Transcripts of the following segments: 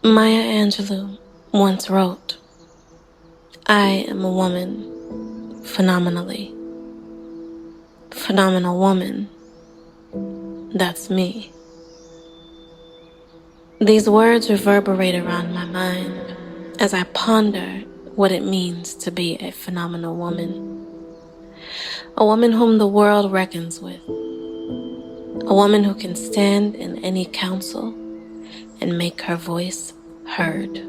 Maya Angelou once wrote, "I am a woman, phenomenally. Phenomenal woman, that's me." These words reverberate around my mind as I ponder what it means to be a phenomenal woman. A woman whom the world reckons with. A woman who can stand in any council and make her voice heard.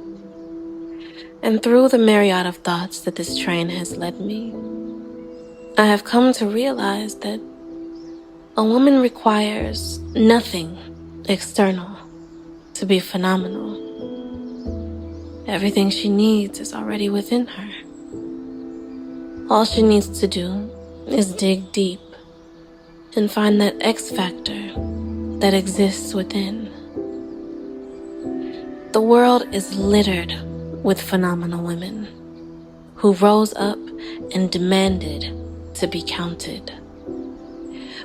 And through the myriad of thoughts that this train has led me, I have come to realize that a woman requires nothing external to be phenomenal. Everything she needs is already within her. All she needs to do is dig deep and find that X factor that exists within. The world is littered with phenomenal women who rose up and demanded to be counted.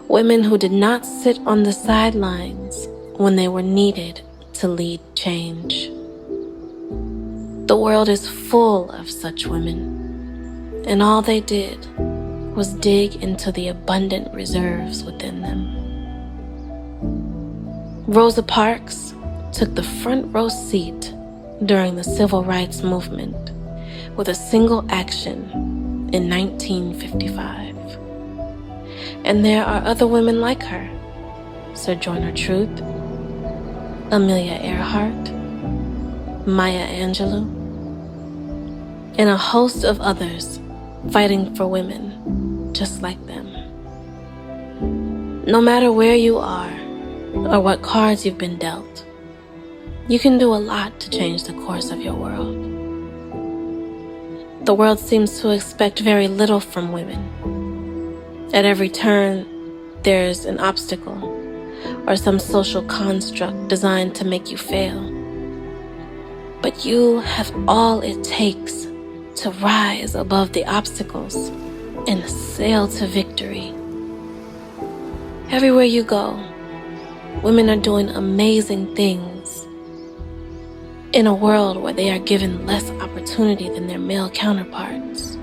Women who did not sit on the sidelines when they were needed to lead change. The world is full of such women, and all they did was dig into the abundant reserves within them. Rosa Parks took the front row seat during the Civil Rights Movement with a single action in 1955. And there are other women like her: Sojourner Truth, Amelia Earhart, Maya Angelou, and a host of others fighting for women just like them. No matter where you are or what cards you've been dealt, you can do a lot to change the course of your world. The world seems to expect very little from women. At every turn, there's an obstacle or some social construct designed to make you fail. But you have all it takes to rise above the obstacles and sail to victory. Everywhere you go, women are doing amazing things in a world where they are given less opportunity than their male counterparts.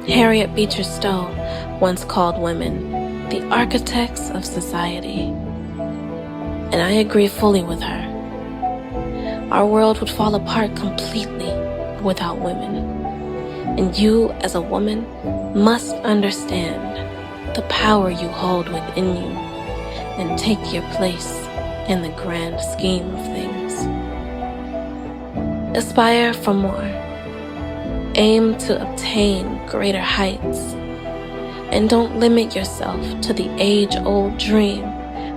Harriet Beecher Stowe once called women the architects of society, and I agree fully with her. Our world would fall apart completely without women, and you as a woman must understand the power you hold within you and take your place in the grand scheme of things. Aspire for more. Aim to obtain greater heights. And don't limit yourself to the age-old dream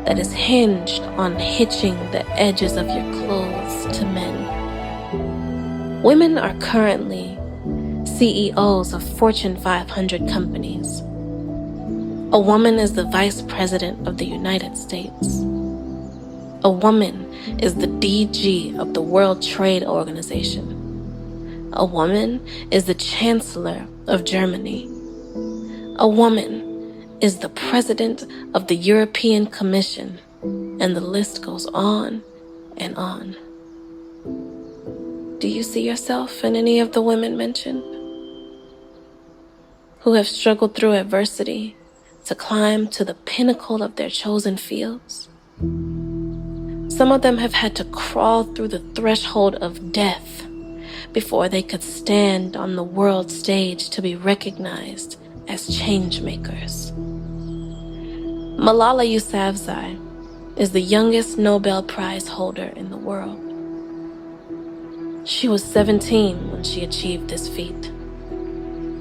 that is hinged on hitching the edges of your clothes to men. Women are currently CEOs of Fortune 500 companies. A woman is the Vice President of the United States. A woman is the DG of the World Trade Organization. A woman is the Chancellor of Germany. A woman is the President of the European Commission, and the list goes on and on. Do you see yourself in any of the women mentioned? Who have struggled through adversity to climb to the pinnacle of their chosen fields? Some of them have had to crawl through the threshold of death before they could stand on the world stage to be recognized as change makers. Malala Yousafzai is the youngest Nobel Prize holder in the world. She was 17 when she achieved this feat.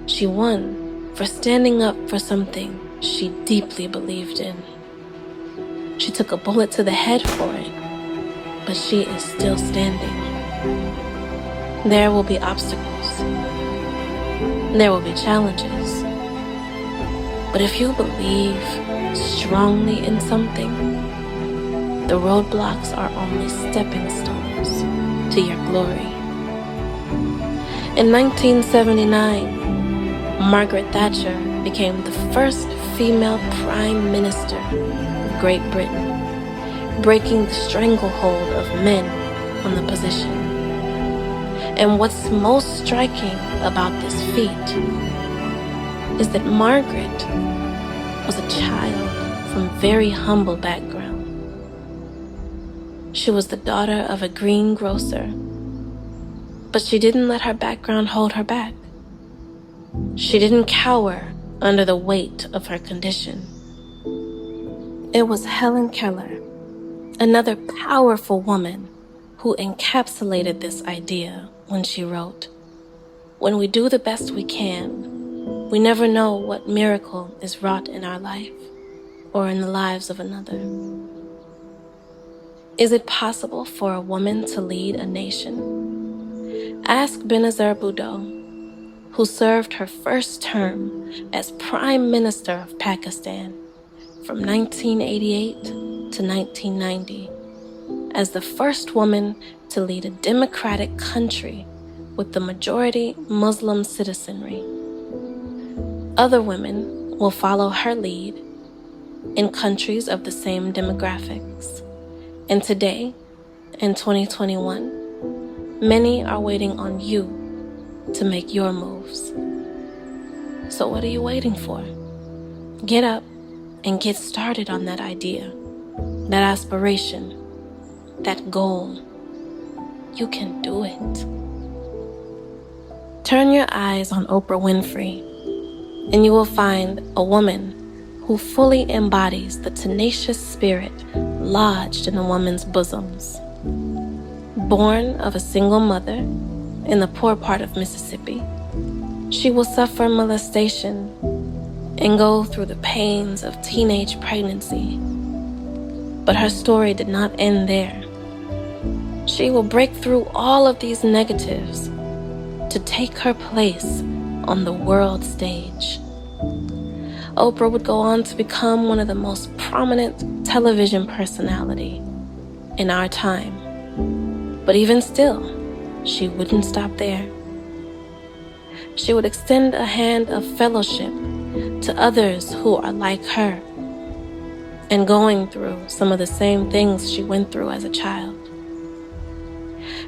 She won for standing up for something she deeply believed in. She took a bullet to the head for it, but she is still standing. There will be obstacles. There will be challenges. But if you believe strongly in something, the roadblocks are only stepping stones to your glory. In 1979, Margaret Thatcher became the first female Prime Minister of Great Britain, breaking the stranglehold of men on the position. And what's most striking about this feat is that Margaret was a child from very humble background. She was the daughter of a greengrocer, but she didn't let her background hold her back. She didn't cower under the weight of her condition. It was Helen Keller, another powerful woman, who encapsulated this idea when she wrote, "When we do the best we can, we never know what miracle is wrought in our life or in the lives of another." Is it possible for a woman to lead a nation? Ask Benazir Bhutto, who served her first term as Prime Minister of Pakistan from 1988 to 1990, as the first woman to lead a democratic country with the majority Muslim citizenry. Other women will follow her lead in countries of the same demographics. And today, in 2021, many are waiting on you to make your moves. So what are you waiting for? Get up and get started on that idea, that aspiration, that goal. You can do it. Turn your eyes on Oprah Winfrey, and you will find a woman who fully embodies the tenacious spirit lodged in a woman's bosoms. Born of a single mother in the poor part of Mississippi, she will suffer molestation and go through the pains of teenage pregnancy. But her story did not end there. She will break through all of these negatives to take her place on the world stage. Oprah would go on to become one of the most prominent television personality in our time. But even still, she wouldn't stop there. She would extend a hand of fellowship to others who are like her and going through some of the same things she went through as a child.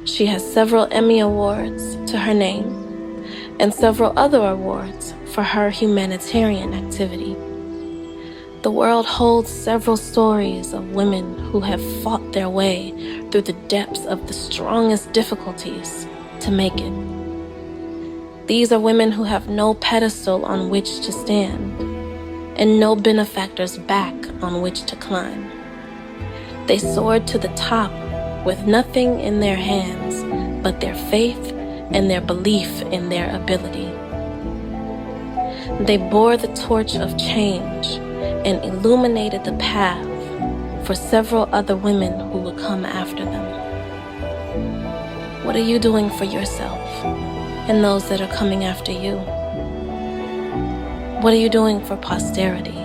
She has several Emmy Awards to her name and several other awards for her humanitarian activity. The world holds several stories of women who have fought their way through the depths of the strongest difficulties to make it. These are women who have no pedestal on which to stand and no benefactor's back on which to climb. They soared to the top with nothing in their hands but their faith and their belief in their ability. They bore the torch of change and illuminated the path for several other women who would come after them. What are you doing for yourself and those that are coming after you? What are you doing for posterity?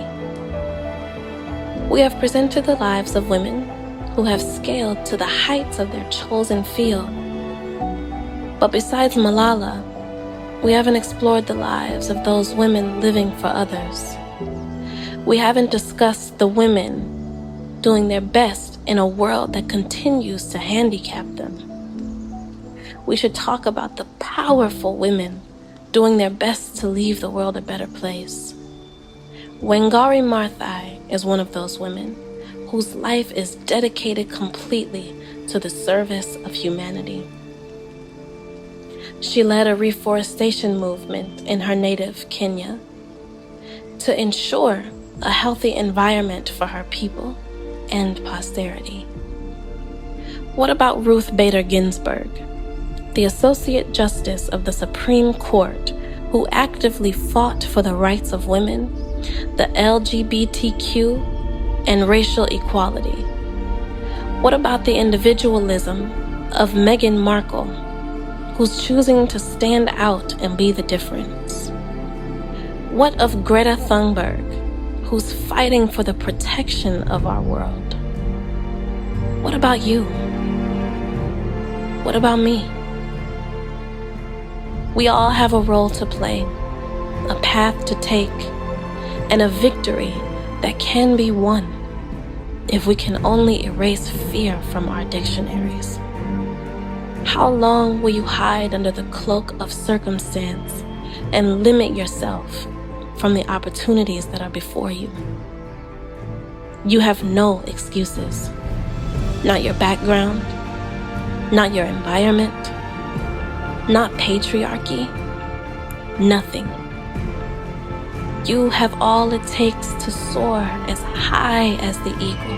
We have presented the lives of women who have scaled to the heights of their chosen field. But besides Malala, we haven't explored the lives of those women living for others. We haven't discussed the women doing their best in a world that continues to handicap them. We should talk about the powerful women doing their best to leave the world a better place. Wangari Maathai is one of those women whose life is dedicated completely to the service of humanity. She led a reforestation movement in her native Kenya to ensure a healthy environment for her people and posterity. What about Ruth Bader Ginsburg, the Associate Justice of the Supreme Court, who actively fought for the rights of women, the LGBTQ, and racial equality? What about the individualism of Meghan Markle, who's choosing to stand out and be the difference? What of Greta Thunberg, who's fighting for the protection of our world? What about you? What about me? We all have a role to play, a path to take, and a victory that can be won. If we can only erase fear from our dictionaries, how long will you hide under the cloak of circumstance and limit yourself from the opportunities that are before you? You have no excuses. Not your background, not your environment, not patriarchy, nothing. You have all it takes to soar as high as the eagle.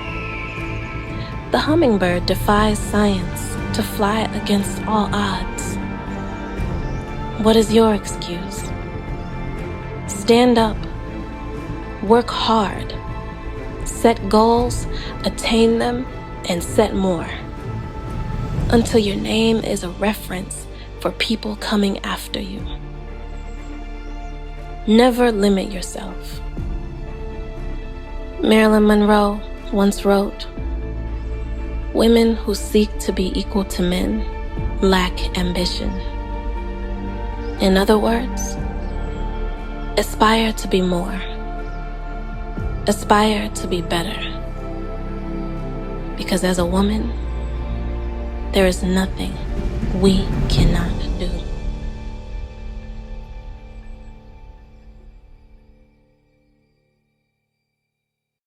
The hummingbird defies science to fly against all odds. What is your excuse? Stand up, work hard, set goals, attain them, and set more, until your name is a reference for people coming after you. Never limit yourself. Marilyn Monroe once wrote, "Women who seek to be equal to men lack ambition." In other words, aspire to be more. Aspire to be better. Because as a woman, there is nothing we cannot do.